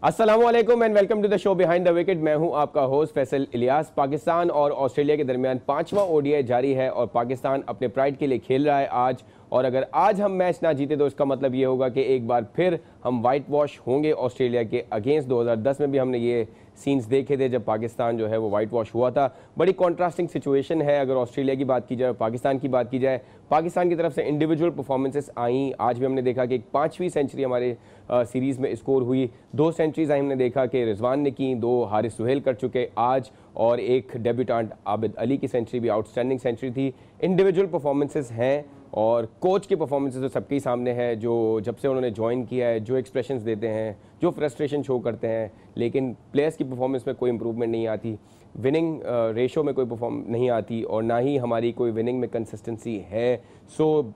अस्सलाम वालेकुम and welcome to the show behind the wicket. मैं हूं आपका होस्ट फैसल इलियास। पाकिस्तान और ऑस्ट्रेलिया के दरमियान 5वां ओडीआई जारी है और पाकिस्तान अपने प्राइड के लिए खेल रहा है आज। और अगर आज हम मैच ना जीते तो इसका मतलब ये होगा कि एक बार फिर हम वाइट वॉश होंगे ऑस्ट्रेलिया के अगेंस्ट। 2010 में भी हमने ये सीन्स देखे थे जब पाकिस्तान जो है वो वाइट वॉश हुआ था। बड़ी कॉन्ट्रास्टिंग सिचुएशन है अगर ऑस्ट्रेलिया की बात की जाए, पाकिस्तान की बात की जाए। पाकिस्तान की तरफ से इंडिविजुअल परफॉर्मेंसेस आई। आज भी हमने देखा कि एक 5वीं सेंचुरी हमारे सीरीज़ में स्कोर हुई। 2 सेंचुरीज आई हमने देखा कि रिजवान ने की, 2 हारिस सुहेल कर चुके आज, और एक डेब्यूटेंट आबिद अली की सेंचुरी भी आउटस्टैंडिंग सेंचुरी थी। इंडिविजुअल परफॉर्मेंसेस हैं और कोच के परफॉर्मेंसेस तो सबके ही सामने है, जो जब से उन्होंने ज्वाइन किया है, जो एक्सप्रेशंस देते हैं, जो फ्रस्ट्रेशन शो करते हैं, लेकिन प्लेयर्स की परफॉर्मेंस में कोई इंप्रूवमेंट नहीं आती, विनिंग रेशो में कोई परफॉर्म नहीं आती और ना ही हमारी कोई विनिंग में कंसिस्टेंसी है। सो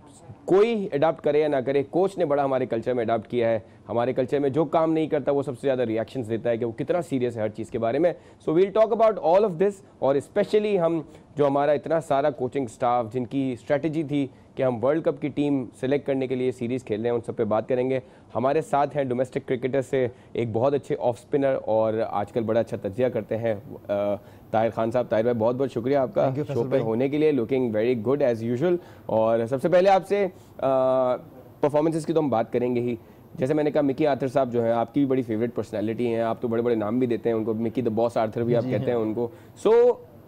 कोई अडाप्ट करे या ना करे, कोच ने बड़ा हमारे कल्चर में अडाप्ट किया है। हमारे कल्चर में जो काम नहीं करता वो सबसे ज़्यादा रिएक्शंस देता है कि वो कितना सीरियस है हर चीज़ के बारे में। So we'll talk about all of this, और स्पेशली हम जो हमारा इतना सारा कोचिंग स्टाफ जिनकी स्ट्रेटजी थी कि हम वर्ल्ड कप की टीम सेलेक्ट करने के लिए सीरीज़ खेल रहे हैं, उन सब पे बात करेंगे। हमारे साथ हैं डोमेस्टिक क्रिकेटर से एक बहुत अच्छे ऑफ स्पिनर और आजकल बड़ा अच्छा तजिया करते हैं ताहिर खान साहब। ताहिर भाई बहुत बहुत शुक्रिया आपका शो पे होने के लिए, looking very good as usual. और सबसे पहले आपसे परफॉर्मेंसेस की तो हम बात करेंगे ही। जैसे मैंने कहा, मिकी आर्थर साहब जो है आपकी भी बड़ी फेवरेट पर्सनैलिटी हैं, आप तो बड़े बड़े नाम भी देते हैं उनको, मिकी द बॉस आर्थर भी आप कहते हैं उनको। सो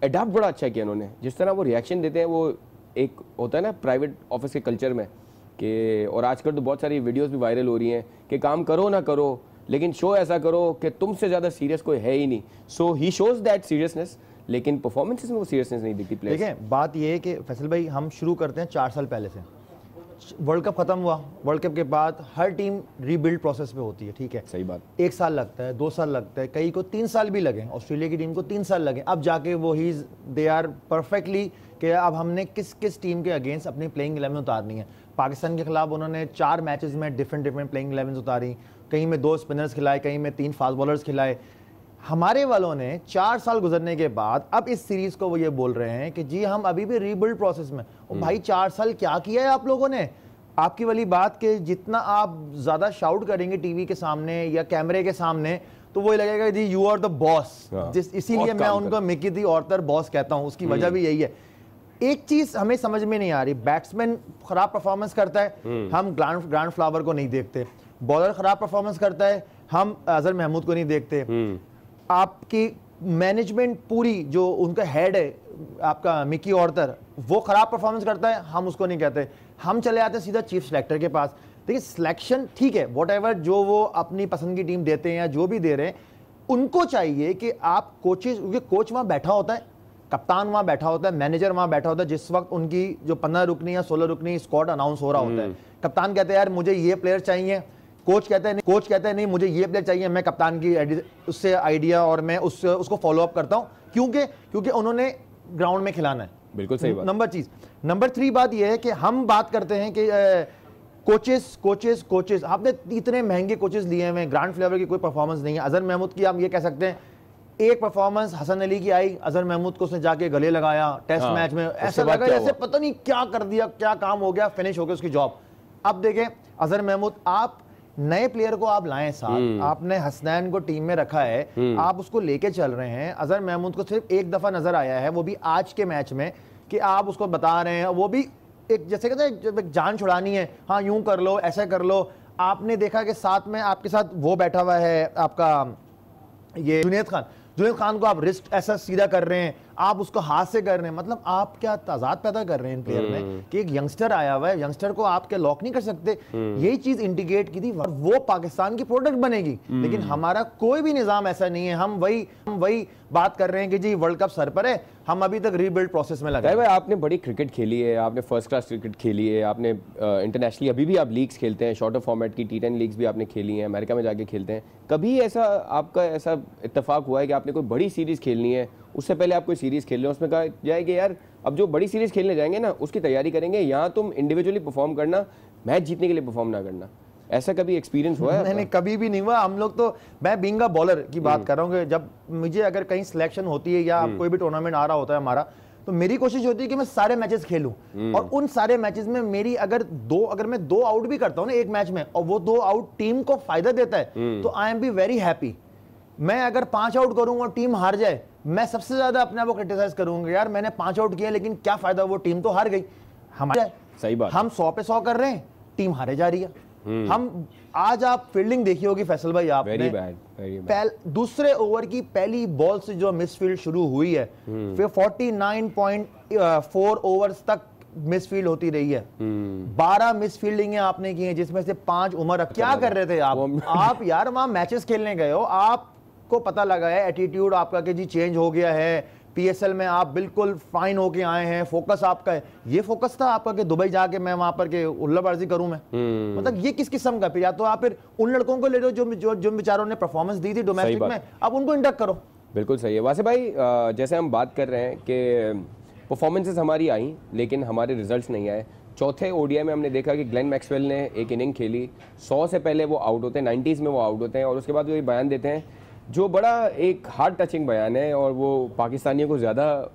अडाप्ट बड़ा अच्छा किया उन्होंने, जिस तरह वो रिएक्शन देते हैं वो एक होता है ना प्राइवेट ऑफिस के कल्चर में कि, और आजकल तो बहुत सारी वीडियोस भी वायरल हो रही हैं कि काम करो ना करो लेकिन शो ऐसा करो कि तुमसे ज़्यादा सीरियस कोई है ही नहीं। सो ही शोज़ दैट सीरियसनेस, लेकिन परफॉर्मेंसेस में वो सीरियसनेस नहीं दिखती प्लेयर्स। देखिए बात ये है कि फैसल भाई, हम शुरू करते हैं 4 साल पहले से। वर्ल्ड कप खत्म हुआ, वर्ल्ड कप के बाद हर टीम रीबिल्ड प्रोसेस पे होती है, ठीक है, सही बात। 1 साल लगता है, 2 साल लगता है, कई को 3 साल भी लगे। ऑस्ट्रेलिया की टीम को 3 साल लगे, अब जाके वो दे आर परफेक्टली कि अब हमने किस किस टीम के अगेंस्ट अपनी प्लेइंग 11 उतारनी है। पाकिस्तान के खिलाफ उन्होंने 4 मैचेस में डिफरेंट प्लेइंग 11 उतारी, कहीं में 2 स्पिनर्स खिलाए, कहीं में 3 फास्ट बॉलर्स खिलाए। हमारे वालों ने 4 साल गुजरने के बाद अब इस सीरीज को वो ये बोल रहे हैं कि जी हम अभी भी रीबिल्ड प्रोसेस में। और भाई 4 साल क्या किया है आप लोगों ने? आपकी वाली बात कि जितना आप ज्यादा शाउट करेंगे टीवी के सामने या कैमरे के सामने तो वो लगेगा जी यू आर द बॉस। इसीलिए मैं उनको मिकी दी आर्थर बॉस कहता हूं, उसकी वजह भी यही है। एक चीज हमें समझ में नहीं आ रही, बैट्समैन खराब परफॉर्मेंस करता है, हम ग्रांड फ्लावर को नहीं देखते। बॉलर खराब परफॉर्मेंस करता है, हम अजहर महमूद को नहीं देखते। आपकी मैनेजमेंट पूरी जो उनका हेड है आपका मिकी आर्थर, वो खराब परफॉर्मेंस करता है, हम उसको नहीं कहते। हम चले आते हैं सीधा चीफ सिलेक्टर के पास। देखिए सिलेक्शन ठीक है, व्हाटएवर जो वो अपनी पसंद की टीम देते हैं या जो भी दे रहे हैं, उनको चाहिए कि आप कोचेस, क्योंकि कोच वहां बैठा होता है, कप्तान वहां बैठा होता है, मैनेजर वहां बैठा होता है, जिस वक्त उनकी जो 15 रुकनी या 16 रुकनी स्क्वाड अनाउंस हो रहा होता है। कप्तान कहते हैं यार मुझे ये प्लेयर चाहिए, कोच कहते हैं नहीं मुझे ये प्लेयर चाहिए, मैं कप्तान की उससे आइडिया और मैं उसको फॉलो अप करता हूं, क्योंकि उन्होंने ग्राउंड में खिलाना है। बिल्कुल सही बात। नंबर 3 बात यह है कि हम बात करते हैं कि कोचेस आपने इतने महंगे कोचेस लिए हुए, ग्रांड फ्लेवर की कोई परफॉर्मेंस नहीं है। अजहर महमूद की आप ये कह सकते हैं, एक परफॉर्मेंस हसन अली की आई, अजहर महमूद को उसने जाके गले लगाया टेस्ट मैच में, ऐसा लगा जैसे पता नहीं क्या कर दिया, क्या काम हो गया, फिनिश हो गया उसकी जॉब। अब देखें अजहर महमूद, आप नए प्लेयर को आप लाएं साथ, आपने हसनैन को टीम में रखा है, आप उसको लेके चल रहे हैं। अजहर महमूद को सिर्फ एक दफा नजर आया है, वो भी आज के मैच में, कि आप उसको बता रहे हैं, वो भी एक जैसे कहते हैं जब एक जान छुड़ानी है, हाँ यूं कर लो ऐसा कर लो। आपने देखा कि साथ में आपके साथ वो बैठा हुआ है आपका ये जुनैद खान को आप रिस्ट ऐसा सीधा कर रहे हैं, आप उसको हाथ से कर रहे हैं। मतलब आप क्या तजाद पैदा कर रहे हैं इन प्लेयर में कि एक यंगस्टर आया हुआ है, यंगस्टर को आप क्या लॉक नहीं कर सकते। यही चीज इंडिकेट की थी, वो पाकिस्तान की प्रोडक्ट बनेगी, लेकिन हमारा कोई भी निजाम ऐसा नहीं है। हम वही बात कर रहे हैं कि जी वर्ल्ड कप सर पर है, हम अभी तक रीबिल्ड प्रोसेस में लगे। भाई आपने बड़ी क्रिकेट खेली है, आपने फर्स्ट क्लास क्रिकेट खेली है, आपने इंटरनेशनली अभी भी आप लीग्स खेलते हैं, शॉर्टर फॉर्मेट की T10 लीग्स भी आपने खेली हैं, अमेरिका में जाके खेलते हैं। कभी ऐसा आपका ऐसा इत्तेफाक हुआ है कि आपने कोई बड़ी सीरीज खेलनी है, उससे पहले आप कोई सीरीज खेल रहे हो, उसमें कहा जाए कि यार अब जो बड़ी सीरीज खेलने जाएंगे ना उसकी तैयारी करेंगे, यहाँ तुम इंडिविजुअली परफॉर्म करना, मैच जीतने के लिए परफॉर्म ना करना, ऐसा कभी एक्सपीरियंस हुआ है? नहीं, कभी भी नहीं हुआ। हम लोग तो, मैं बीइंग अ बॉलर की बात कर रहा हूँ कि जब मुझे अगर कहीं सिलेक्शन होती है या कोई भी टूर्नामेंट आ रहा होता है हमारा, तो मेरी कोशिश होती है कि मैं सारे मैचेस खेलूं, और उन सारे मैचेस में मेरी अगर मैं 2 आउट भी करता हूं ना एक मैच में, और वो 2 आउट टीम को फायदा देता है, तो I am be very happy. मैं अगर 5 आउट करूंगा और टीम हार जाए, मैं सबसे ज्यादा अपने आप को क्रिटिसाइज करूंगा, यार मैंने 5 आउट किया लेकिन क्या फायदा, वो टीम तो हार गई। हमारे सही बात, हम 100 पे 100 कर रहे हैं, टीम हारे जा रही है। हम आज आप फील्डिंग देखी होगी फैसल भाई, आपने वेरी बैड। दूसरे ओवर की पहली बॉल से जो मिसफील्ड शुरू हुई है, फिर 49.4 ओवर्स तक मिसफील्ड होती रही है। 12 मिसफील्डिंग आपने की है, जिसमें से 5 उमर। क्या कर रहे थे आप यार वहां मैचेस खेलने गए हो, आपको पता लगा है एटीट्यूड आपका कि जी चेंज हो गया है, पीएसएल में आप बिल्कुल फाइन होके आए हैं, फोकस आपका है। ये फोकस था आपका कि दुबई जाके मैं वहां पर के उल्लाबाजी करूं मैं? मतलब ये किस किस्म का? फिर या तो आप फिर उन लड़कों को ले लो जो बेचारों ने परफॉर्मेंस दी थी डोमेस्टिक में, अब उनको इंडक्ट करो। बिल्कुल सही है वासे भाई। जैसे हम बात कर रहे हैं कि परफॉर्मेंसेस हमारी आई लेकिन हमारे रिजल्ट्स नहीं आए। चौथे ओडीआई में हमने देखा कि ग्लेन मैक्सवेल ने एक इनिंग खेली, 100 से पहले वो आउट होते हैं, 90s में वो आउट होते हैं, और उसके बाद वो ये बयान देते हैं जो बड़ा एक हार्ट टचिंग बयान है, और वो पाकिस्तानियों को ज़्यादा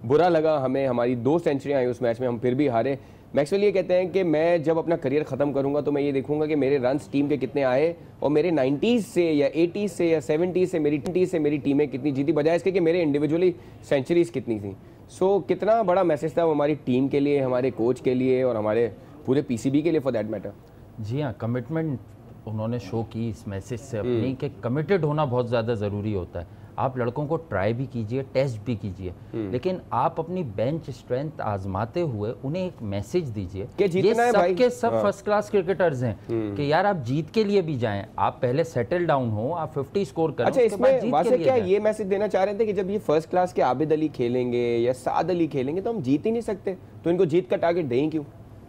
बुरा लगा हमें। हमारी 2 सेंचुरियाँ आई उस मैच में, हम फिर भी हारे। मैक्सवेल ये कहते हैं कि मैं जब अपना करियर ख़त्म करूंगा तो मैं ये देखूंगा कि मेरे रन्स टीम के कितने आए, और मेरे 90s से या 80s से या 70s से मेरी टीमें कितनी जीती, बजाय इसके कि मेरे इंडिविजुअली सेंचुरीज कितनी थी। सो कितना बड़ा मैसेज था वो हमारी टीम के लिए, हमारे कोच के लिए, और हमारे पूरे पीसीबी के लिए फॉर दैट मैटर। जी हाँ, कमिटमेंट उन्होंने शो की इस मैसेज से अपनी कि कमिटेड होना बहुत ज़्यादा ज़रूरी होता है। आप लड़कों को ट्राई भी कीजिए, टेस्ट भी कीजिए, लेकिन आप अपनी बेंच स्ट्रेंथ आजमाते हुए उन्हें एक मैसेज दीजिए कि ये सब के सब फर्स्ट क्लास क्रिकेटर्स हैं कि यार आप जीत के लिए भी जाएं, आप पहले सेटल डाउन हो, आप 50 स्कोर करें। अच्छा, इसमें वासे क्या ये मैसेज देना चाह रहे थे कि जब ये फर्स्ट क्लास के आबिद अली खेलेंगे या साद अली खेलेंगे तो हम जीत ही नहीं सकते, तो इनको जीत का टारगेट दें क्यों?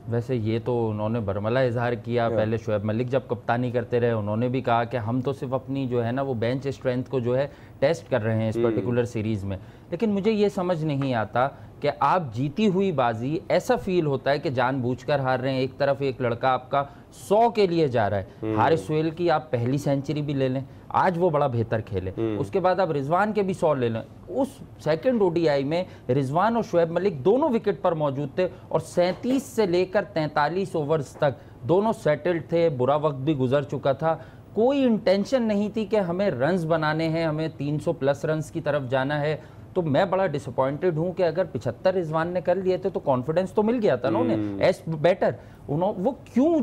वैसे ये तो उन्होंने बरमला इजहार किया। पहले शुएब मलिक जब कप्तानी करते रहे, उन्होंने भी कहा कि हम तो सिर्फ अपनी जो है ना वो बेंच स्ट्रेंथ को जो है टेस्ट कर रहे हैं इस पर्टिकुलर सीरीज़ में। लेकिन मुझे ये समझ नहीं आता कि आप जीती हुई बाजी, ऐसा फील होता है कि जानबूझकर हार रहे हैं। एक तरफ एक लड़का आपका 100 के लिए जा रहा है, हारिस सोहेल की आप पहली सेंचुरी भी ले लें, आज वो बड़ा बेहतर खेले, उसके बाद आप रिजवान के भी 100 ले लें। उस सेकंड ओडीआई में रिजवान और शुएब मलिक दोनों विकेट पर मौजूद थे, और 37 से लेकर 43 ओवर्स तक दोनों सेटल्ड थे, बुरा वक्त भी गुजर चुका था। कोई इंटेंशन नहीं थी कि हमें रन्स बनाने हैं, हमें 300 प्लस रन्स की तरफ जाना है। तो मैं बड़ा डिसअपॉइंटेड हूं कि अगर 75 रिजवान ने कर लिए थे तो कॉन्फिडेंस तो मिल गया था ना उन्हें एज बेटर। वो क्यों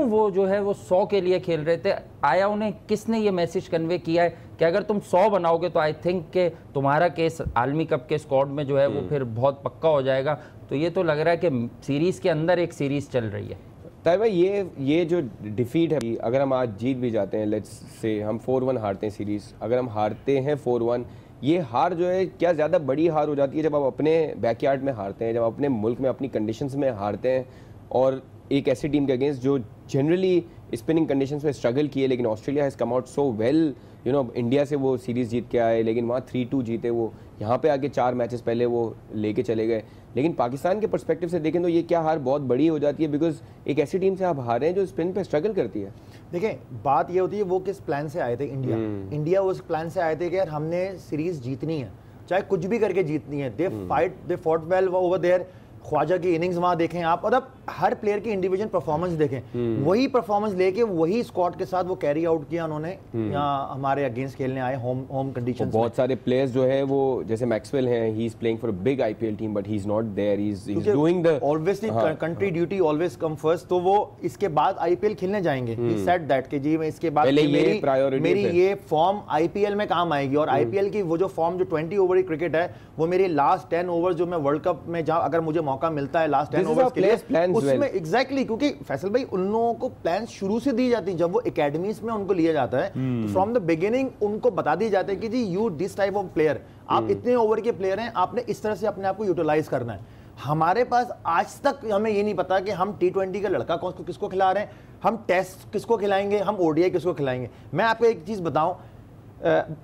वो जो है वो 100 के लिए खेल रहे थे? आया उन्हें किसने ये मैसेज कन्वे किया है कि अगर तुम 100 बनाओगे तो आई थिंक कि तुम्हारा केस आलमी कप के स्क्वाड में जो है वो फिर बहुत पक्का हो जाएगा। तो ये तो लग रहा है कि सीरीज़ के अंदर एक सीरीज़ चल रही है। ताहिर भाई, ये जो डिफीट है, अगर हम आज जीत भी जाते हैं, लेट्स से हम 4-1 हारते हैं सीरीज़, अगर हम हारते हैं 4-1, ये हार जो है क्या ज़्यादा बड़ी हार हो जाती है जब आप अपने बैकयार्ड में हारते हैं, जब अपने मुल्क में अपनी कंडीशंस में हारते हैं, और एक ऐसी टीम के अगेंस्ट जो जनरली स्पिनिंग कंडीशंस में स्ट्रगल किए, लेकिन Australia has come out so well. India से वो सीरीज़ जीत के आए, लेकिन वहाँ 3-2 जीते, वो यहाँ पे आके 4 मैचेस पहले वो लेके चले गए। लेकिन पाकिस्तान के पर्सपेक्टिव से देखें तो ये क्या हार बहुत बड़ी हो जाती है, बिकॉज एक ऐसी टीम से आप हारे हैं जो स्पिन पे स्ट्रगल करती है। देखिए, बात ये होती है वो किस प्लान से आए थे। इंडिया उस प्लान से आए थे कि यार हमने सीरीज जीतनी है, चाहे कुछ भी करके जीतनी है। They fought well over there. Khawaja की इनिंग्स वहां देखें आप, और अब हर प्लेयर की इंडिविजुअल परफॉर्मेंस देखें, वही परफॉर्मेंस लेके वही स्क्वाड के साथ वो कैरी आउट किया उन्होंने। यहाँ हमारे अगेंस्ट खेलने आए होम कंडीशंस में। बहुत सारे प्लेयर्स जो है वो, जैसे मैक्सवेल हैं, he is playing for a big IPL team but he is not there, he is doing the obviously country duty always come first. तो वो इसके बाद आईपीएल खेलने जाएंगे, ही सेड दैट कि जी मैं इसके बाद मेरी ये फॉर्म आईपीएल में काम आएगी, और आईपीएल की वो जो फॉर्म जो 20 ओवर की क्रिकेट है, वो मेरी लास्ट 10 ओवर जो मैं वर्ल्ड कप में जहाँ अगर मुझे मौका मिलता है लास्ट 10 ओवर्स के लिए, उसमें एग्जैक्टली, क्योंकि फैसल भाई उन लोगों को प्लान शुरू से दी जाती है। जब वो एकेडमीज में उनको लिया जाता है तो फ्रॉम द बिगिनिंग उनको बता दी जाता है कि जी you this type of player, आप इतने ओवर के प्लेयर हैं, आपने इस तरह से अपने आप को यूटिलाइज करना है। हमारे पास आज तक हमें ये नहीं पता कि हम T20 का लड़का किसको खिला रहे हैं, हम टेस्ट किसको खिलाएंगे, हम ओडीआई किसको खिलाएंगे। मैं आपको एक चीज बताऊं,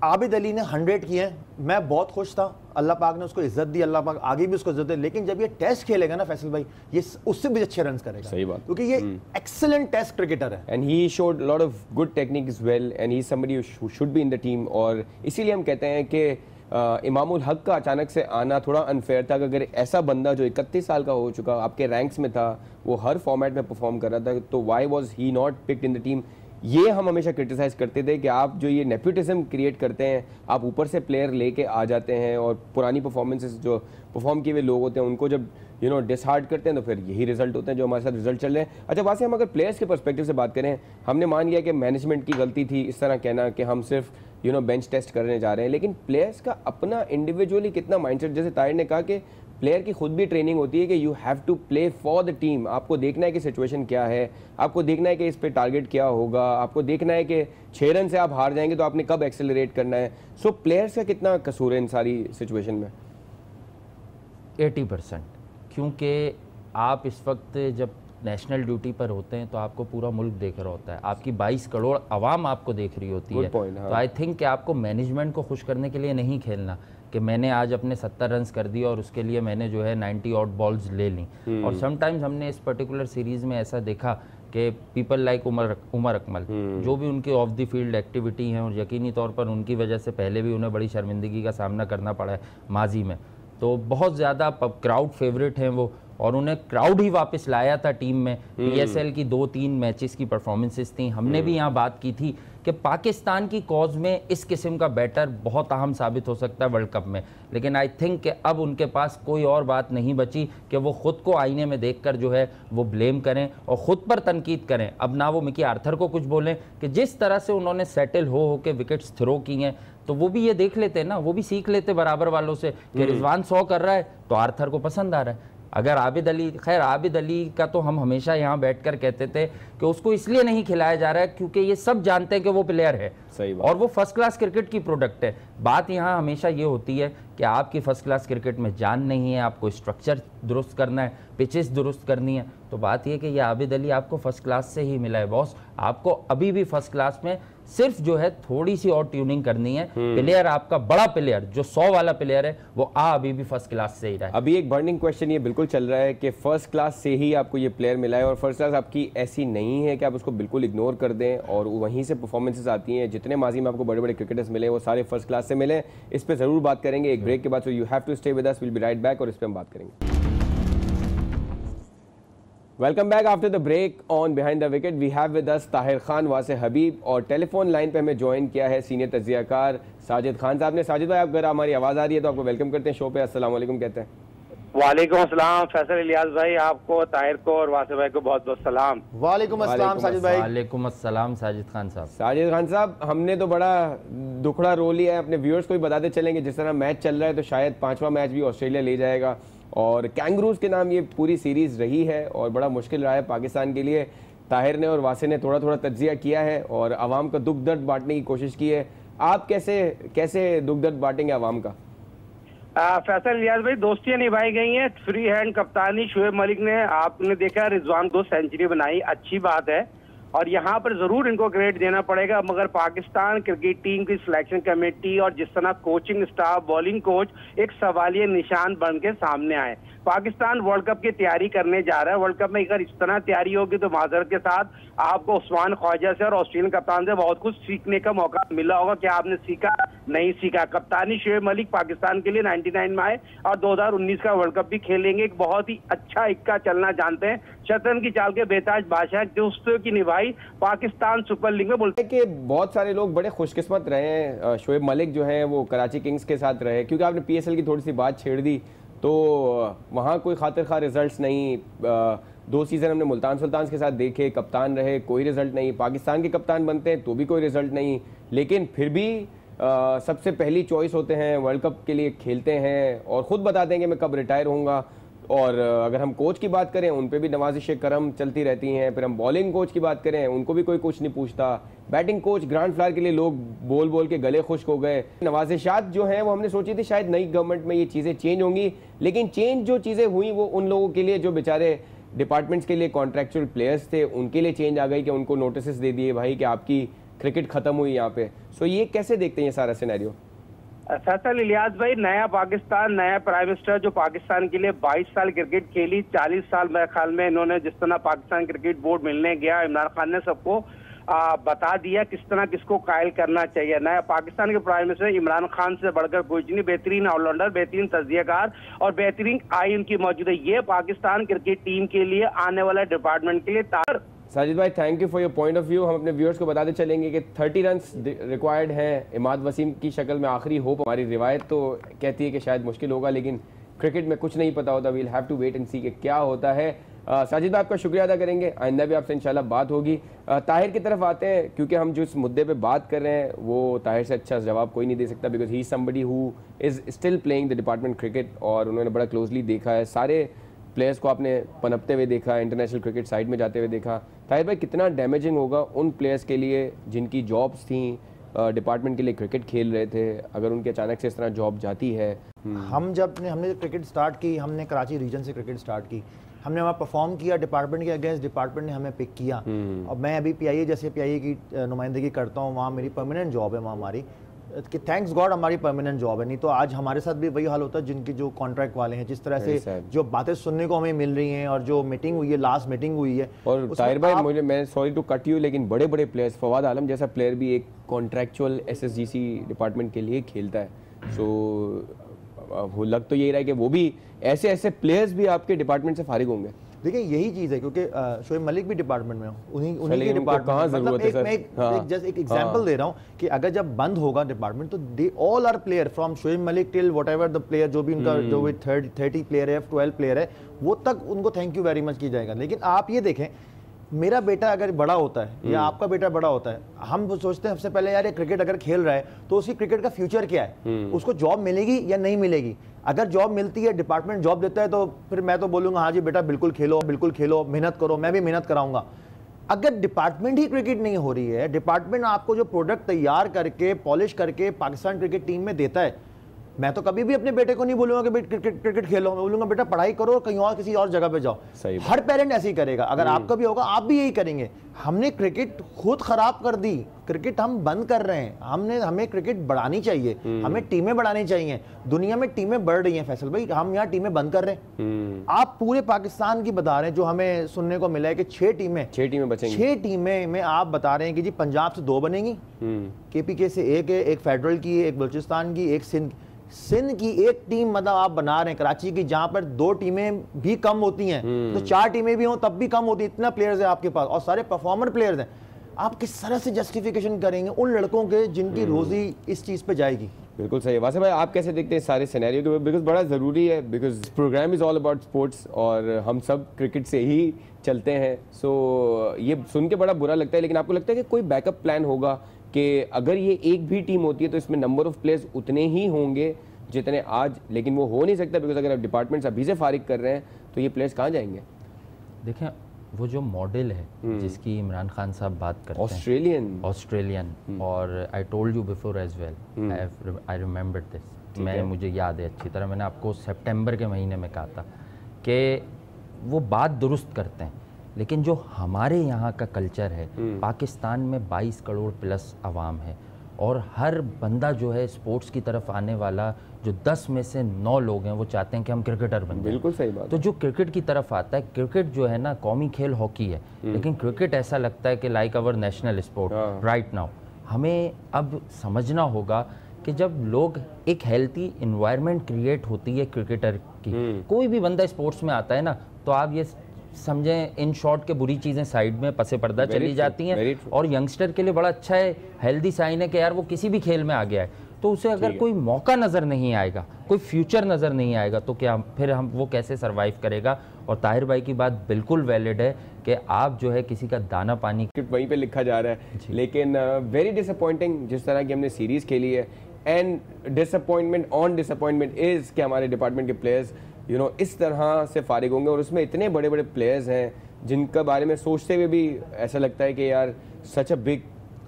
आबिद अली ने 100 किए, मैं बहुत खुश था, अल्लाह पाक ने उसको इज्जत दी, अल्लाह पाक आगे भी उसको इज्जत दे। लेकिन जब ये टेस्ट खेलेगा ना फैसल भाई, ये उससे भी अच्छे रन करेगा। सही बात, क्योंकि ये एक्सीलेंट टेस्ट क्रिकेटर है, and he showed lot of good technique as well, and he is somebody who should be in the team. और इसीलिए हम कहते हैं कि इमामुल हक का अचानक से आना थोड़ा अनफेयर था। अगर ऐसा बंदा जो 31 साल का हो चुका, आपके रैंक्स में था, वो हर फॉर्मेट में परफॉर्म कर रहा था, तो why was he not picked in the team? ये हम हमेशा क्रिटिसाइज करते थे कि आप जो ये नेपोटिज्म क्रिएट करते हैं, आप ऊपर से प्लेयर लेके आ जाते हैं और पुरानी परफॉर्मेंसेस जो परफॉर्म किए हुए लोग होते हैं उनको जब डिसहार्ट करते हैं तो फिर यही रिजल्ट होते हैं जो हमारे साथ रिजल्ट चल रहे हैं। अच्छा, वैसे हम अगर प्लेयर्स के पर्सपेक्टिव से बात करें, हमने मान लिया कि मैनेजमेंट की गलती थी इस तरह कहना कि हम सिर्फ बेंच टेस्ट करने जा रहे हैं, लेकिन प्लेयर्स का अपना इंडिविजुअली कितना माइंडसेट, जैसे ताहिर ने कहा कि प्लेयर की खुद भी ट्रेनिंग होती है कि you have to play for the team. आपको देखना है कि सिचुएशन क्या है, आपको देखना है कि इस पे टारगेट क्या होगा, आपको देखना है कि 6 रन से आप हार जाएंगे तो आपने कब एक्सेलरेट करना है। सो प्लेयर्स का कितना कसूर है इन सारी सिचुएशन में? 80%, क्योंकि आप इस वक्त जब नेशनल ड्यूटी पर होते हैं तो आपको पूरा मुल्क देख रहा होता है, आपकी 22 करोड़ आवाम आपको देख रही होती है। तो आई थिंक कि आपको मैनेजमेंट को खुश करने के लिए नहीं खेलना कि मैंने आज अपने 70 रन कर दिए और उसके लिए मैंने जो है 90 आउट बॉल्स ले ली। और समटाइम्स हमने इस पर्टिकुलर सीरीज़ में ऐसा देखा कि पीपल लाइक उमर अकमल, जो भी उनकी ऑफ द फील्ड एक्टिविटी हैं, और यकीनी तौर पर उनकी वजह से पहले भी उन्हें बड़ी शर्मिंदगी का सामना करना पड़ा है माजी में, तो बहुत ज़्यादा क्राउड फेवरेट हैं वो, और उन्हें क्राउड ही वापस लाया था टीम में। PSL की 2-3 मैचेस की परफॉर्मेंसेस थी। हमने भी यहाँ बात की थी कि पाकिस्तान की कॉज में इस किस्म का बैटर बहुत अहम साबित हो सकता है वर्ल्ड कप में, लेकिन आई थिंक कि अब उनके पास कोई और बात नहीं बची कि वो ख़ुद को आईने में देखकर जो है वो ब्लेम करें और ख़ुद पर तनकीद करें। अब ना वो मिकी आर्थर को कुछ बोलें कि जिस तरह से उन्होंने सेटल हो के विकेट्स थ्रो की हैं, तो वो भी ये देख लेते ना, वो भी सीख लेते बराबर वालों से कि रिजवान 100 कर रहा है तो आर्थर को पसंद आ रहा है। अगर आबिद अली, खैर आबिद अली का तो हम हमेशा यहाँ बैठकर कहते थे कि उसको इसलिए नहीं खिलाया जा रहा है क्योंकि ये सब जानते हैं कि वो प्लेयर है, सही बात, और वो फर्स्ट क्लास क्रिकेट की प्रोडक्ट है। बात यहाँ हमेशा ये होती है कि आपकी फर्स्ट क्लास क्रिकेट में जान नहीं है, आपको स्ट्रक्चर दुरुस्त करना है, पिचेस दुरुस्त करनी है। तो बात यह कि ये आबिद अली आपको फर्स्ट क्लास से ही मिला है बॉस, आपको अभी भी फर्स्ट क्लास में सिर्फ जो है थोड़ी सी और ट्यूनिंग करनी है। प्लेयर आपका बड़ा प्लेयर जो 100 वाला प्लेयर है वो अभी भी फर्स्ट क्लास से ही रहा है। अभी एक बर्निंग क्वेश्चन ये बिल्कुल चल रहा है कि फर्स्ट क्लास से ही आपको ये प्लेयर मिला है, और फर्स्ट क्लास आपकी ऐसी नहीं है कि आप उसको बिल्कुल इग्नोर कर दें और वहीं से परफॉर्मेंसेस आती हैं। जितने माजी में आपको बड़े बड़े क्रिकेटर्स मिले वो सारे फर्स्ट क्लास से मिले। इस पर जरूर बात करेंगे एक ब्रेक के बाद। So you have to stay with us, will be right back और इस पर हम बात करेंगे। Welcome back after the break on behind the wicket. We have with us Tahir Khan Wasey Habib, और टेलीफोन लाइन पे हमें ज्वाइन किया है सीनियर तज्जियाकार साजिद खान साहब ने। साजिद भाई, अगर हमारी आवाज़ आ रही है तो आपको वेलकम करते हैं शो पे। अस्सलाम वालेकुम कहते हैं। वालेकुम अस्सलाम फैसल इलियास भाई, आपको, ताहिर को और वासे भाई को बहुत बहुत सलाम। वालेकुम अस्सलाम साजिद भाई। वालेकुम अस्सलाम साजिद खान साहब। साजिद खान साहब, हमने तो बड़ा दुखड़ा रोल लिया है, अपने व्यूअर्स को भी बताते चलेंगे जिस तरह मैच चल रहा है तो शायद 5वां मैच भी ऑस्ट्रेलिया ले जाएगा, और कैंगरूज के नाम ये पूरी सीरीज रही है और बड़ा मुश्किल रहा है पाकिस्तान के लिए। ताहिर ने और वासे ने थोड़ा थोड़ा तज्जिया किया है और आवाम का दुख दर्द बांटने की कोशिश की है। आप कैसे दुख दर्द बांटेंगे आवाम का? फैसल इलियास भाई, दोस्तियां निभाई गई हैं। फ्री हैंड कप्तानी शोएब मलिक ने, आपने देखा रिजवान 2 सेंचुरी बनाई, अच्छी बात है और यहाँ पर जरूर इनको क्रेडिट देना पड़ेगा। मगर पाकिस्तान क्रिकेट टीम की सिलेक्शन कमेटी और जिस तरह कोचिंग स्टाफ, बॉलिंग कोच एक सवालिया निशान बन के सामने आए। पाकिस्तान वर्ल्ड कप की तैयारी करने जा रहा है। वर्ल्ड कप में अगर इस तरह तैयारी होगी तो माजरत के साथ आपको उस्मान ख्वाजा से और ऑस्ट्रेलियन कप्तान से बहुत कुछ सीखने का मौका मिला होगा। क्या आपने सीखा? नहीं सीखा। कप्तानी शोएब मलिक पाकिस्तान के लिए 99 में आए और 2019 का वर्ल्ड कप भी खेलेंगे। एक बहुत ही अच्छा इक्का चलना जानते हैं, शतरंज की चाल के बेताज बादशाह, दोस्तों की निभाई पाकिस्तान सुपर लीग में। बोलते हैं कि बहुत सारे लोग बड़े खुशकिस्मत रहे हैं, शोएब मलिक जो है वो कराची किंग्स के साथ रहे, क्योंकि आपने PSL की थोड़ी सी बात छेड़ दी तो वहाँ कोई खातिर खा रिजल्ट्स नहीं। 2 सीज़न हमने मुल्तान सुल्तान के साथ देखे, कप्तान रहे, कोई रिजल्ट नहीं। पाकिस्तान के कप्तान बनते हैं तो भी कोई रिजल्ट नहीं, लेकिन फिर भी सबसे पहली चॉइस होते हैं, वर्ल्ड कप के लिए खेलते हैं और ख़ुद बता देंगे मैं कब रिटायर होऊंगा। और अगर हम कोच की बात करें उन पे भी नवाजिश करम चलती रहती हैं। फिर हम बॉलिंग कोच की बात करें उनको भी कोई कुछ नहीं पूछता। बैटिंग कोच ग्रांड फ्लायर के लिए लोग बोल बोल के गले खुश्क हो गए। नवाजिशात जो हैं वो हमने सोची थी शायद नई गवर्नमेंट में ये चीज़ें चेंज होंगी, लेकिन चेंज जो चीज़ें हुई वो उन लोगों के लिए जो बेचारे डिपार्टमेंट्स के लिए कॉन्ट्रैक्चुअल प्लेयर्स थे उनके लिए चेंज आ गई कि उनको नोटिस दे दिए भाई कि आपकी क्रिकेट ख़त्म हुई यहाँ पे। सो ये कैसे देखते हैं ये सारा सिनेरियो? फैसल इलियास भाई, नया पाकिस्तान, नया प्राइम मिनिस्टर जो पाकिस्तान के लिए 22 साल क्रिकेट खेली, 40 साल मेरे ख्याल में इन्होंने जिस तरह पाकिस्तान क्रिकेट बोर्ड मिलने गया इमरान खान ने सबको, बता दिया किस तरह किसको कायल करना चाहिए। नया पाकिस्तान के प्राइम मिनिस्टर इमरान खान से बढ़कर कोई नहीं, बेहतरीन ऑलराउंडर, बेहतरीन तजज़ियाकार और बेहतरीन आई उनकी मौजूद है। ये पाकिस्तान क्रिकेट टीम के लिए आने वाला डिपार्टमेंट के लिए साजिद भाई thank you for your point of view. हम अपने व्यूअर्स को बताते चलेंगे कि 30 रन्स रिक्वायर्ड हैं इमाद वसीम की शक्ल में। आखिरी होप, हमारी रिवायत तो कहती है कि शायद मुश्किल होगा, लेकिन क्रिकेट में कुछ नहीं पता होता। We'll have to wait and see कि क्या होता है। साजिद भाई आपका शुक्रिया अदा करेंगे, आइंदा भी आपसे इंशाल्लाह बात होगी। ताहिर की तरफ आते हैं, क्योंकि हम जिस मुद्दे पे बात कर रहे हैं वो ताहिर से अच्छा जवाब कोई नहीं दे सकता, because he is somebody who is still playing the department cricket, और उन्होंने बड़ा क्लोजली देखा है, सारे प्लेयर्स को आपने पनपते हुए देखा, इंटरनेशनल क्रिकेट साइड में जाते हुए देखा। ताहिर भाई कितना डैमेजिंग होगा उन प्लेयर्स के लिए जिनकी जॉब्स थी, डिपार्टमेंट के लिए क्रिकेट खेल रहे थे, अगर उनके अचानक से इस तरह जॉब जाती है। हमने क्रिकेट स्टार्ट की, हमने कराची रीजन से क्रिकेट स्टार्ट की, हमने वहाँ परफॉर्म किया डिपार्टमेंट के अगेंस्ट, डिपार्टमेंट ने हमें पिक किया। और मैं अभी PIA जैसे PIA की नुमाइंदगी करता हूँ, वहाँ मेरी परमानेंट जॉब है, वहाँ हमारी कि थैंक्स गॉड हमारी परमानेंट जॉब है, नहीं तो आज हमारे साथ भी वही हाल होता है जिनकी जो कॉन्ट्रैक्ट वाले हैं। जिस तरह से जो बातें सुनने को हमें मिल रही हैं और जो मीटिंग हुई है, लास्ट मीटिंग हुई है। और ताहिर भाई मैं सॉरी टू कट यू, लेकिन बड़े बड़े प्लेयर्स, फवाद आलम जैसा प्लेयर भी एक कॉन्ट्रैक्चुअल SSGC डिपार्टमेंट के लिए खेलता है। सो लग तो यही रहा है कि वो भी ऐसे प्लेयर्स भी आपके डिपार्टमेंट से फारिग होंगे। देखिए यही चीज़ है, क्योंकि शोएब मलिक भी डिपार्टमेंट में हो, उन्हीं के डिपार्टमेंट, मतलब एक एग्जांपल दे रहा हूँ कि अगर जब बंद होगा डिपार्टमेंट तो they all are player from Shoaib Malik till whatever the player, जो भी उनका जो भी 30 प्लेयर है, 12 प्लेयर है, वो तक उनको थैंक यू वेरी मच की जाएगा। लेकिन आप ये देखें, मेरा बेटा अगर बड़ा होता है या आपका बेटा बड़ा होता है, हम सोचते हैं सबसे पहले यार ये क्रिकेट अगर खेल रहा है तो उसकी क्रिकेट का फ्यूचर क्या है, उसको जॉब मिलेगी या नहीं मिलेगी। अगर जॉब मिलती है, डिपार्टमेंट जॉब देता है, तो फिर मैं तो बोलूँगा हाँ जी बेटा बिल्कुल खेलो, मेहनत करो, मैं भी मेहनत कराऊंगा। अगर डिपार्टमेंट ही क्रिकेट नहीं हो रही है, डिपार्टमेंट आपको जो प्रोडक्ट तैयार करके पॉलिश करके पाकिस्तान क्रिकेट टीम में देता है, मैं तो कभी भी अपने बेटे को नहीं बोलूंगा कि क्रिकेट खेलो, मैं बोलूंगा बेटा पढ़ाई करो और कहीं और किसी और जगह पे जाओ। हर पेरेंट ऐसे ही करेगा। अगर आपका भी होगा आप भी यही करेंगे। हमने क्रिकेट खुद खराब कर दी, क्रिकेट हम बंद कर रहे हैं। हमें क्रिकेट बढ़ानी चाहिए, हमें टीमें बढ़ानी चाहिए। दुनिया में टीमें बढ़ रही हैं फैसल भाई, हम यहाँ टीमें बंद कर रहे हैं। आप पूरे पाकिस्तान की बता रहे हैं, जो हमें सुनने को मिला है कि 6 टीमें बचेंगी। 6 टीमें में आप बता रहे हैं कि जी पंजाब से 2 बनेंगी, KPK से 1 है, एक फेडरल की, एक बलूचिस्तान की, एक सिंध की एक टीम, मतलब आप बना रहे हैं कराची की, जहां पर 2 टीमें भी कम होती हैं, तो 4 टीमें भी हों तब भी कम होती है। इतना प्लेयर्स है आपके पास और सारे परफॉर्मर प्लेयर्स हैं। आप किस तरह से जस्टिफिकेशन करेंगे उन लड़कों के जिनकी रोजी इस चीज पे जाएगी? बिल्कुल सही। वासे भाई आप कैसे देखते हैं सारे सिनेरियो को? बिकॉज बड़ा ज़रूरी है, because program is all about sports और हम सब क्रिकेट से ही चलते हैं। सो ये सुन के बड़ा बुरा लगता है, लेकिन आपको लगता है कि कोई बैकअप प्लान होगा कि अगर ये एक भी टीम होती है तो इसमें नंबर ऑफ प्लेयर्स उतने ही होंगे जितने आज, लेकिन वो हो नहीं सकता बिकॉज अगर आप डिपार्टमेंट्स अभी से फारिग कर रहे हैं तो ये प्लेयर्स कहाँ जाएंगे? देखें वो जो मॉडल है जिसकी इमरान खान साहब बात करते हैं, ऑस्ट्रेलियन, और I told you before as well, I remember this, मुझे याद है अच्छी तरह, मैंने आपको सितंबर के महीने में कहा था कि वो बात दुरुस्त करते हैं, लेकिन जो हमारे यहाँ का कल्चर है, पाकिस्तान में 22 करोड़ प्लस आवाम है और हर बंदा जो है स्पोर्ट्स की तरफ आने वाला, जो 10 में से 9 लोग हैं वो चाहते हैं कि हम क्रिकेटर बन जाएं। बिल्कुल सही बात। तो जो क्रिकेट की तरफ आता है, क्रिकेट जो है ना कौमी खेल हॉकी है, लेकिन क्रिकेट ऐसा लगता है कि like our national sport right now. हमें अब समझना होगा कि जब लोग एक हेल्थी इन्वायरमेंट क्रिएट होती है क्रिकेटर की, कोई भी बंदा स्पोर्ट्स में आता है ना, तो आप ये समझें इन शॉर्ट के बुरी चीज़ें साइड में पसे पर्दा चली जाती हैं, और यंगस्टर के लिए बड़ा अच्छा है, हेल्दी साइन है कि यार वो किसी भी खेल में आ गया है, तो उसे अगर कोई मौका नज़र नहीं आएगा, कोई फ्यूचर नज़र नहीं आएगा, तो क्या फिर हम वो कैसे सर्वाइव करेगा? और ताहिर भाई की बात बिल्कुल वैलिड है कि आप जो है किसी का दाना पानी वहीं पे लिखा जा रहा है, लेकिन वेरी डिसअपॉइंटिंग जिस तरह की हमने सीरीज़ खेली है, and disappointment on disappointment is कि हमारे डिपार्टमेंट के प्लेयर्स इस तरह से फारिग होंगे, और उसमें इतने बड़े बड़े प्लेयर्स हैं जिनका बारे में सोचते हुए भी ऐसा लगता है कि यार such a big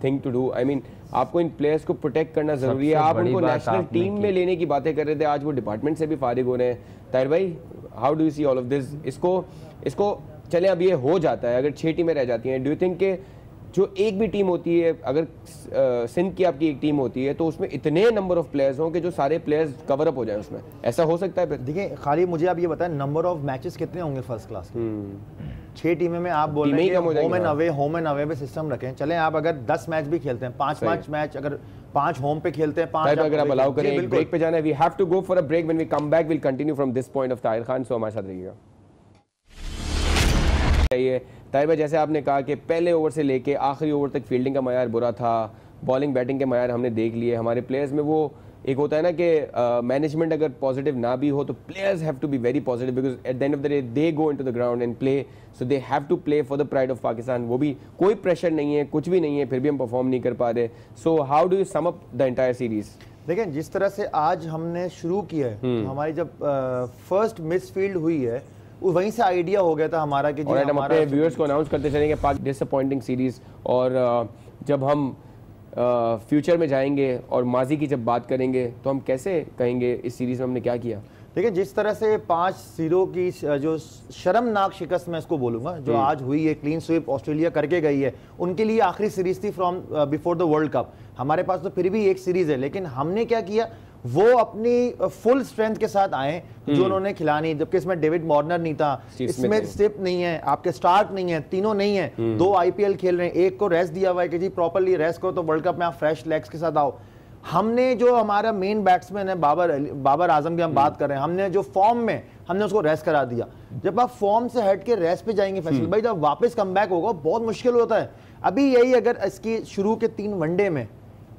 thing to do. I mean आपको इन प्लेयर्स को प्रोटेक्ट करना ज़रूरी है। आप उनको नेशनल टीम में लेने की बातें कर रहे थे, आज वो डिपार्टमेंट से भी फारिग हो रहे हैं। ताहिर भाई, how do you see all of this? इसको चलें अब ये हो जाता है, अगर 6 टीमें रह जाती हैं, डू यू थिंक के जो एक भी टीम होती है, अगर सिंध की आपकी एक टीम होती है तो उसमें इतने नंबर ऑफ प्लेयर्स हों कि जो सारे प्लेयर्स कवर अप हो जाए उसमें, ऐसा हो सकता है फिर? देखिए खाली मुझे आप ये बताएं, नंबर ऑफ मैचेस कितने होंगे फर्स्ट क्लास के? 6 टीमें में आप बोल रहे हैं होम एंड अवे पे सिस्टम रखें। चलें आप अगर 10 मैच भी खेलते हैं, 5 मैच अगर 5 होम पे खेलते हैं, 5 अगर आप अलाउ करें एक ब्रेक पे जाना है, we have to go for a break, when we come back will continue from this point of Tahir Khan, so हमारे साथ रहिएगा। ताहिर भाई, जैसे आपने कहा कि पहले ओवर से लेके आखिरी ओवर तक फील्डिंग का मायार बुरा था, बॉलिंग बैटिंग के मायार हमने देख लिए, हमारे प्लेयर्स में वो एक होता है ना कि मैनेजमेंट अगर पॉजिटिव ना भी हो तो players have to be very positive, because at the end of the day they go into the ground and play, so they have to play for the pride of Pakistan. वो भी कोई pressure नहीं है, कुछ भी नहीं है, फिर भी हम परफॉर्म नहीं कर पा रहे। So how do you sum up the entire series? देखिए जिस तरह से आज हमने शुरू किया है, तो हमारी जब फर्स्ट मिसफील्ड हुई है वहीं से आइडिया हो गया था हमारा कि और हम अपने व्यूअर्स को अनाउंस करते चलेंगे पाक डिसअपॉइंटिंग सीरीज, और जब हम फ्यूचर में जाएंगे और माजी की जब बात करेंगे तो हम कैसे कहेंगे इस सीरीज में हमने क्या किया? देखिए जिस तरह से 5-0 की जो शर्मनाक शिकस्त मैं इसको बोलूंगा जो आज हुई है, क्लीन स्वीप ऑस्ट्रेलिया करके गई है, उनके लिए आखिरी सीरीज थी from before the world cup. हमारे पास तो फिर भी एक सीरीज है, लेकिन हमने क्या किया, वो अपनी फुल स्ट्रेंथ के साथ आए जो उन्होंने खिलानी, जबकि इसमें डेविड वार्नर नहीं था, इसमें स्टिप नहीं है, आपके स्टार्क नहीं है, तीनों नहीं है, 2 IPL खेल रहे हैं, एक को रेस्ट दिया हुआ है कि जी प्रॉपर्ली रेस्ट करो तो वर्ल्ड कप में आप फ्रेश लेग्स के साथ आओ। हमने जो हमारा मेन बैट्समैन है बाबर आजम की हम बात कर रहे हैं, हमने जो फॉर्म में हमने उसको रेस्ट करा दिया। जब आप फॉर्म से हट के रेस्ट पे जाएंगे फैसल भाई, जब वापस कम बैक होगा बहुत मुश्किल होता है। अभी यही अगर इसकी शुरू के 3 वनडे में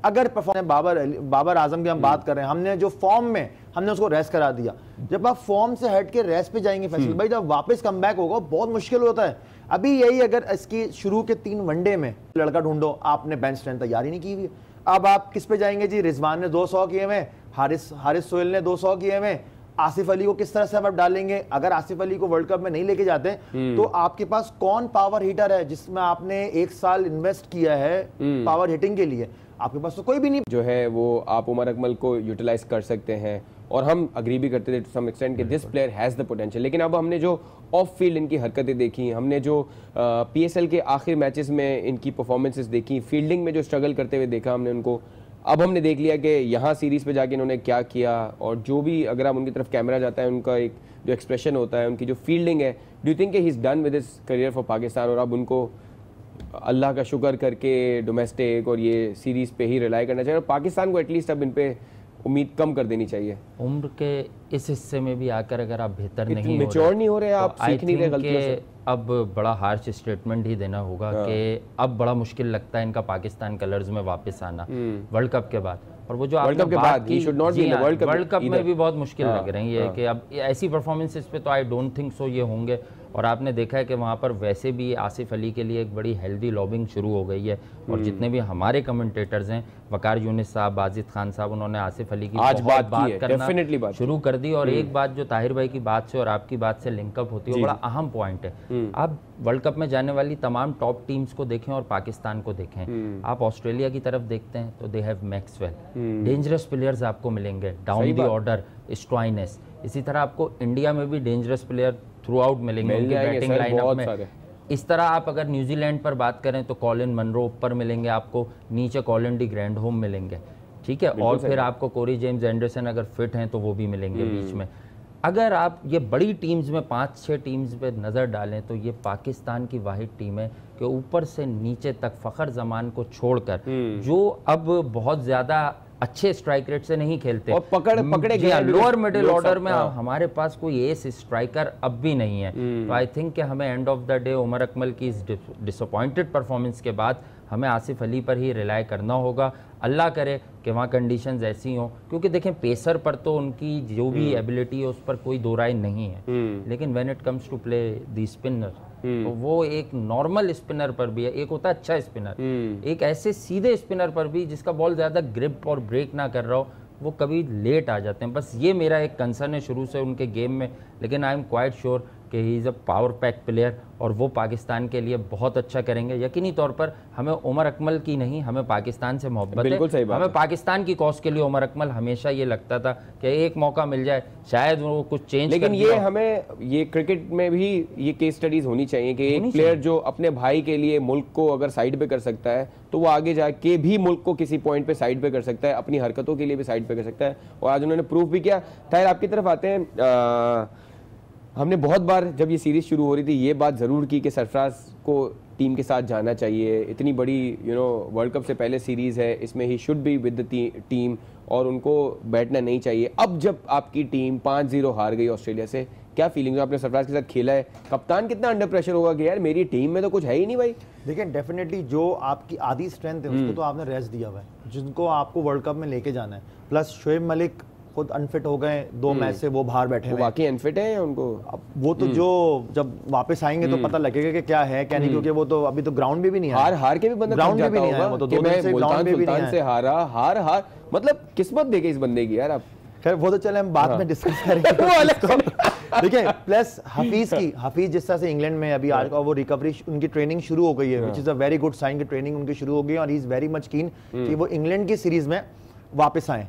अगर परफॉर्मेंस बाबर आजम की हम बात कर रहे हैं, हमने जो फॉर्म में हमने उसको रेस्ट करा दिया। जब आप फॉर्म से हट के रेस्ट पे जाएंगे फैसल भाई, जब वापस कम बैक होगा बहुत मुश्किल होता है। अभी यही अगर इसकी शुरू के 3 वनडे में लड़का ढूंढो, आपने बेंच स्ट्रेंथ तैयारी नहीं की हुई, अब आप किस पे जाएंगे जी? रिजवान ने 200 किए हुए, हारिस सोहेल ने 200 किए हुए, आसिफ अली को किस तरह से आप डालेंगे? अगर आसिफ अली को वर्ल्ड कप में नहीं लेके जाते तो आपके पास कौन पावर हिटर है जिसमें आपने 1 साल इन्वेस्ट किया है पावर हिटिंग के लिए? आपके पास तो कोई भी नहीं जो है वो आप उमर अकमल को यूटिलाइज कर सकते हैं, और हम अग्री भी करते थे टू सम एक्सटेंट कि this player has the potential. लेकिन अब हमने जो ऑफ फील्ड इनकी हरकतें देखी, हमने जो PSL के आखिर मैचेस में इनकी परफॉर्मेंसेस देखी, फील्डिंग में जो स्ट्रगल करते हुए देखा हमने उनको, अब हमने देख लिया कि यहाँ सीरीज़ पे जाके इन्होंने क्या किया। और जो भी अगर आप उनकी तरफ कैमरा जाता है, उनका एक जो एक्सप्रेशन होता है, उनकी जो फील्डिंग है, do you think he is done with his career for Pakistan? और अब उनको अल्लाह का शुक्र करके डोमेस्टिक और ये सीरीज़ पे ही रिलाई करना चाहिए, और पाकिस्तान को एटलीस्ट अब इन पे उम्मीद कम कर देनी चाहिए? उम्र के इस हिस्से में भी आकर अगर आप बेहतर नहीं मैच्योर नहीं हो रहे, आप सीख नहीं रहे गलतियों से, अब बड़ा हार्श स्टेटमेंट ही देना होगा कि अब बड़ा मुश्किल लगता है इनका पाकिस्तान कलर्स में वापस आना वर्ल्ड कप के बाद। और वो जो आपने बात की वर्ल्ड कप में भी बहुत मुश्किल लग रही है कि अब ऐसी परफॉर्मेंसेस पे तो आई डोंट थिंक सो ये होंगे। और आपने देखा है कि वहाँ पर वैसे भी आसिफ अली के लिए एक बड़ी हेल्दी लॉबिंग शुरू हो गई है, और जितने भी हमारे कमेंटेटर्स हैं, वकार यूनिस साहब, बाजिद खान साहब, उन्होंने आसिफ अली की आज बात करना शुरू कर दी। और एक बात जो ताहिर भाई की बात से और आपकी बात से लिंकअप होती है, वो बड़ा अहम पॉइंट है। आप वर्ल्ड कप में जाने वाली तमाम टॉप टीम्स को देखें और पाकिस्तान को देखें, आप ऑस्ट्रेलिया की तरफ देखते हैं तो they have Maxwell, dangerous players आपको मिलेंगे डाउन द ऑर्डर, स्टॉइनेस। इसी तरह आपको इंडिया में भी डेंजरस प्लेयर थ्रू आउट मिलेंगे उनकी बैटिंग लाइनअप में। इस तरह आप अगर न्यूजीलैंड पर बात करें तो कॉलिन मनरो ऊपर मिलेंगे आपको, नीचे कॉलिन डी ग्रैंडहोम मिलेंगे, ठीक है, और फिर आपको कोरी जेम्स एंडरसन अगर फिट हैं तो वो भी मिलेंगे बीच में। अगर आप ये बड़ी टीम्स में 5-6 टीम्स पे नज़र डालें तो ये पाकिस्तान की वाहिद टीम है कि ऊपर से नीचे तक फ़खर जमान को छोड़कर जो अब बहुत ज़्यादा अच्छे स्ट्राइक रेट से नहीं खेलते और पकड़े गए लोअर मिडिल ऑर्डर में हमारे पास कोई एस स्ट्राइकर अब भी नहीं है। तो आई थिंक कि हमें end of the day Umar Akmal की इस डिसअपॉइंटेड परफॉर्मेंस के बाद हमें आसिफ अली पर ही रिलाई करना होगा। अल्लाह करे कि वहाँ कंडीशंस ऐसी हों, क्योंकि देखें पेसर पर तो उनकी जो भी एबिलिटी है उस पर कोई दो राय नहीं है, लेकिन when it comes to play the spinner तो वो एक नॉर्मल स्पिनर पर भी है, एक होता है अच्छा स्पिनर, एक ऐसे सीधे स्पिनर पर भी जिसका बॉल ज़्यादा ग्रिप और ब्रेक ना कर रहा हो, वो कभी लेट आ जाते हैं। बस ये मेरा एक कंसर्न है शुरू से उनके गेम में, लेकिन आई एम क्वाइट श्योर कि he is a power pack player और वो पाकिस्तान के लिए बहुत अच्छा करेंगे। यकीनी तौर पर हमें उमर अकमल की नहीं, हमें पाकिस्तान से मोहब्बत बिल्कुल सही है। बात हमें है। पाकिस्तान की कॉज के लिए उमर अकमल हमेशा ये लगता था कि एक मौका मिल जाए शायद वो कुछ चेंज लेकिन कर ये दिया। हमें ये क्रिकेट में भी ये केस स्टडीज होनी चाहिए कि एक प्लेयर जो अपने भाई के लिए मुल्क को अगर साइड पे कर सकता है तो वो आगे जाके भी मुल्क को किसी पॉइंट पे साइड पे कर सकता है, अपनी हरकतों के लिए भी साइड पे कर सकता है, और आज उन्होंने प्रूफ भी किया। ताहिर, आपकी तरफ आते हैं। हमने बहुत बार जब ये सीरीज शुरू हो रही थी ये बात ज़रूर की कि सरफराज को टीम के साथ जाना चाहिए, इतनी बड़ी वर्ल्ड कप से पहले सीरीज़ है, इसमें he should be with the team और उनको बैठना नहीं चाहिए। अब जब आपकी टीम 5-0 हार गई ऑस्ट्रेलिया से, क्या फीलिंग है? आपने सरफराज के साथ खेला है, कप्तान कितना अंडर प्रेशर होगा कि यार मेरी टीम में तो कुछ है ही नहीं भाई। देखिए डेफिनेटली जो आपकी आधी स्ट्रेंथ है उसको तो आपने रेस्ट दिया हुआ है, जिनको आपको वर्ल्ड कप में लेके जाना है। प्लस शोएब मलिक खुद अनफिट हो गए 2 मैच से, वो बाहर बैठे वो हुए हैं। वाकई अनफिट है उनको? अब वो तो जो जब वापस आएंगे तो पता लगेगा कि क्या है क्या नहीं, क्योंकि वो तो अभी तो ग्राउंड में भी नहीं आया। हार के भी बंदा ग्राउंड थक में भी जाता नहीं आया होगा वो तो कि 2 दिन मैं से ग्राउंड मुल्तान में भी नहीं सुल्तान से आया। हारा मतलब किस्मत देखे इस बंदे की यार। आप खैर वो तो चले हम बाद में डिस्कस करेंगे देखिए प्लस हफीज जिस तरह से इंग्लैंड में अभी आज वो रिकवरी उनकी ट्रेनिंग शुरू हो गई है, which is a very good sign की ट्रेनिंग उनकी शुरू हो गई है और ही इज वेरी मच कीन कि वो इंग्लैंड की सीरीज में वापस आए।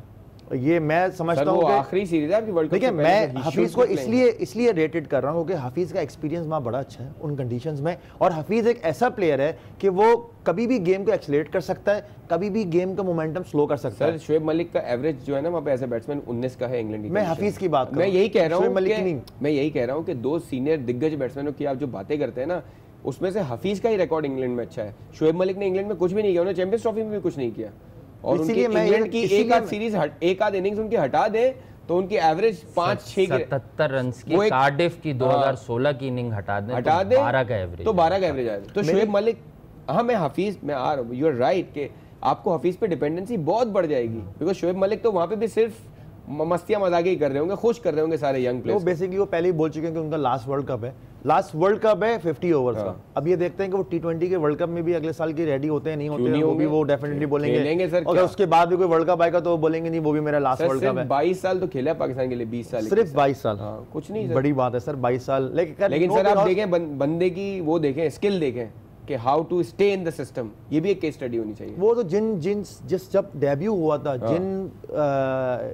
ये मैं समझता हूँ आखिरी सीरीज है आपकी वर्ल्ड कप। देखिए मैं हफीज को इसलिए रेटेड कर रहा हूँ क्योंकि हफीज का एक्सपीरियंस वहाँ बड़ा अच्छा है उन कंडीशंस में, और हफीज एक ऐसा प्लेयर है कि वो कभी भी गेम को एक्सलेट कर सकता है, कभी भी गेम का मोमेंटम स्लो कर सकता है। शोएब मलिक का एवरेज जो है ना वहाँ पे एज ए बैट्समैन 19 का है इंग्लैंड की। मैं हफीज की बात कर रहा हूं, मैं यही कह रहा हूँ कि 2 सीनियर दिग्गज बैट्समैनों की आप जो बातें करते हैं ना, उसमें से हफीज का ही रिकॉर्ड इंग्लैंड में अच्छा है। शोएब मलिक ने इंग्लैंड में कुछ भी नहीं किया, उन्होंने चैंपियंस ट्रॉफी में भी कुछ नहीं किया, और उनकी इंग्लैंड की एक आध सीरीज एक आध इनिंग्स उनकी हटा दे तो उनकी एवरेज 5-6 77 रन की कार्डिफ की 2016 की इनिंग हटा दे 12 का एवरेज, तो 12 का एवरेज आया। तो शोएब मलिक, हाँ मैं हफीज में आ रहा हूँ, यू आर राइट कि आपको हफीज पे डिपेंडेंसी बहुत बढ़ जाएगी, बिकॉज शोएब मलिक तो वहाँ पे भी सिर्फ मस्तियां मजाक ही कर रहे होंगे, खुश कर रहे होंगे सारे यंग प्लेयर्स। वो बेसिकली वो पहले ही बोल चुके हैं कि उनका लास्ट वर्ल्ड कप है 50 ओवर्स का। अब ये देखते हैं कि वो T20 के वर्ल्ड कप में भी अगले साल की रेडी होते हैं नहीं होते हैं, वो भी वो डेफिनेटली बोलेंगे सर। अगर उसके बाद भी कोई वर्ल्ड कप आएगा तो वो बोलेंगे नहीं वो भी मेरा लास्ट वर्ल्ड कप है। 22 साल तो खेला है पाकिस्तान के लिए, 20 साल सिर्फ 22 साल, कुछ नहीं बड़ी बात है सर 22 साल। लेकिन सर आप देखें बंदे की वो देखें स्किल देखें कि how to stay in the system, ये भी एक केस स्टडी होनी चाहिए। वो तो जिस जब डेब्यू हुआ था,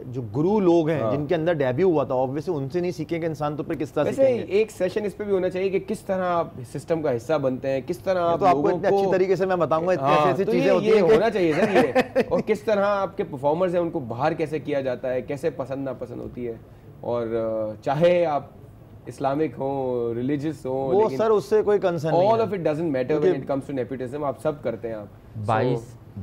जो गुरु लोग हैं जिनके अंदर डेब्यू हुआ था, ऑब्वियसली उनसे नहीं सीखेंगे इंसान तो फिर किस तरह सीखेंगे। एक सेशन इस पे भी होना चाहिए कि किस तरह आप सिस्टम का हिस्सा बनते हैं, किस तरह आप तो आपको इतने अच्छी तरीके से मैं बताऊंगा, ऐसी चीजें होती है होना चाहिए सर ये और किस तरह आपके परफॉर्मर्स हैं उनको बाहर कैसे किया जाता है, कैसे पसंद नापसंद होती है, और चाहे आप इस्लामिक हो, रिलीजियस हो, वो सर उससे कोई कंसर्न नहीं है। All of it doesn't matter when it comes to nepotism, आप सब करते हैं आप।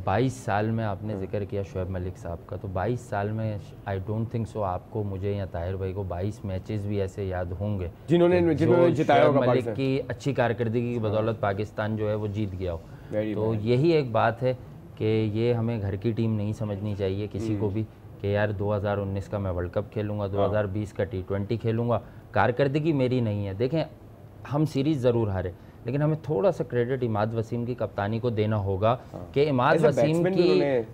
22 साल में आपने जिक्र किया शोएब मलिक साहब का, तो 22 साल में आई डोंट थिंक सो आपको, मुझे या ताहिर भाई को 22 मैचेस भी ऐसे याद होंगे जिन्होंने जिताया होगा। मलिक की अच्छी कारकर्दगी की बदौलत पाकिस्तान जो है वो जीत गया हो। तो यही एक बात है कि ये हमें घर की टीम नहीं समझनी चाहिए किसी को भी कि यार 2019 का मैं वर्ल्ड कप खेलूंगा, 2020 का T20 खेलूंगा, कारकर्दगी मेरी नहीं है। देखें हम सीरीज़ ज़रूर हारे, लेकिन हमें थोड़ा सा क्रेडिट इमाद वसीम की कप्तानी को देना होगा कि इमाद वसीम की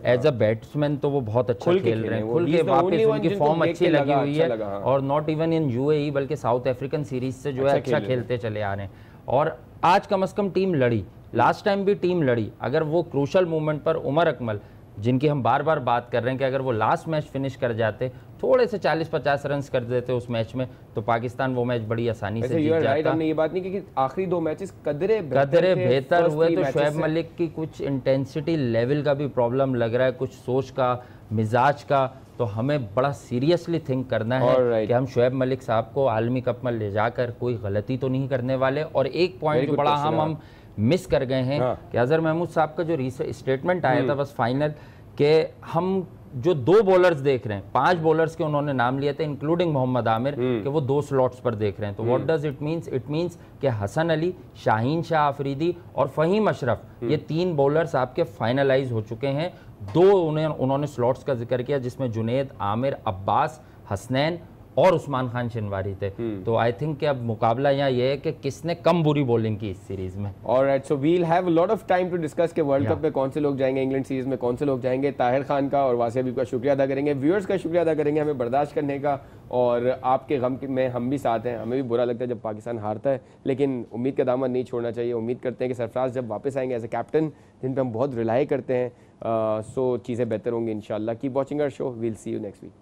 एज अ बैट्समैन तो वो बहुत अच्छा खेल रहे हैं, खुल के वापस उनकी फॉर्म अच्छी लगी हुई है, और नॉट इवन इन UAE बल्कि साउथ अफ्रीकन सीरीज से जो है अच्छा खेलते चले आ रहे हैं। और आज कम से कम टीम लड़ी, लास्ट टाइम भी टीम लड़ी। अगर वो क्रूशल मोमेंट पर उमर अकमल, जिनकी हम बार बार बात कर रहे हैं कि अगर वो लास्ट मैच फिनिश कर जाते, थोड़े से 40-50 रन कर देते उस मैच में, तो पाकिस्तान वो मैच बड़ी आसानी से जीत जाता। हमने ये बात नहीं की कि आखिरी 2 मैचेस कदरे बेहतर हुए, तो शोएब मलिक की कुछ इंटेंसिटी लेवल का भी प्रॉब्लम लग रहा है, कुछ सोच का, मिजाज का। तो हमें बड़ा सीरियसली थिंक करना है कि हम शोएब मलिक साहब को आलमी कप में ले जाकर कोई गलती तो नहीं करने वाले। और एक पॉइंट जो बड़ा हम मिस कर गए हैं कि अजहर महमूद साहब का जो स्टेटमेंट आया था बस फाइनल, कि हम जो 2 बॉलर्स देख रहे हैं, 5 बॉलर्स के उन्होंने नाम लिए थे इंक्लूडिंग मोहम्मद आमिर, कि वो 2 स्लॉट्स पर देख रहे हैं। तो what does it means? It means कि हसन अली, शाहीन शाह अफरीदी और फ़हीम अशरफ, ये 3 बॉलर्स आपके फाइनलाइज हो चुके हैं। 2 उन्होंने स्लॉट्स का जिक्र किया जिसमें जुनैद, आमिर, अब्बास, हसनैन और उस्मान खान शिनवारी थे। तो आई थिंक कि अब मुकाबला यहाँ ये है कि किसने कम बुरी बॉलिंग की इस सीरीज में। Alright, so we'll have a lot of time to discuss के वर्ल्ड कप में कौन से लोग जाएंगे, इंग्लैंड सीरीज में कौन से लोग जाएंगे। ताहिर खान का और वासिया हबीब का शुक्रिया अदा करेंगे, व्यूअर्स का शुक्रिया अदा करेंगे हमें बर्दाश्त करने का, और आपके गम में हम भी साथ हैं। हमें भी बुरा लगता है जब पाकिस्तान हारता है, लेकिन उम्मीद का दामन नहीं छोड़ना चाहिए। उम्मीद करते हैं कि सरफराज जब वापस आएंगे एज ए कैप्टन, जिन पर हम बहुत रिलाई करते हैं, सो चीज़ें बेहतर होंगी इंशाल्लाह। Keep watching our show, we'll see you next week.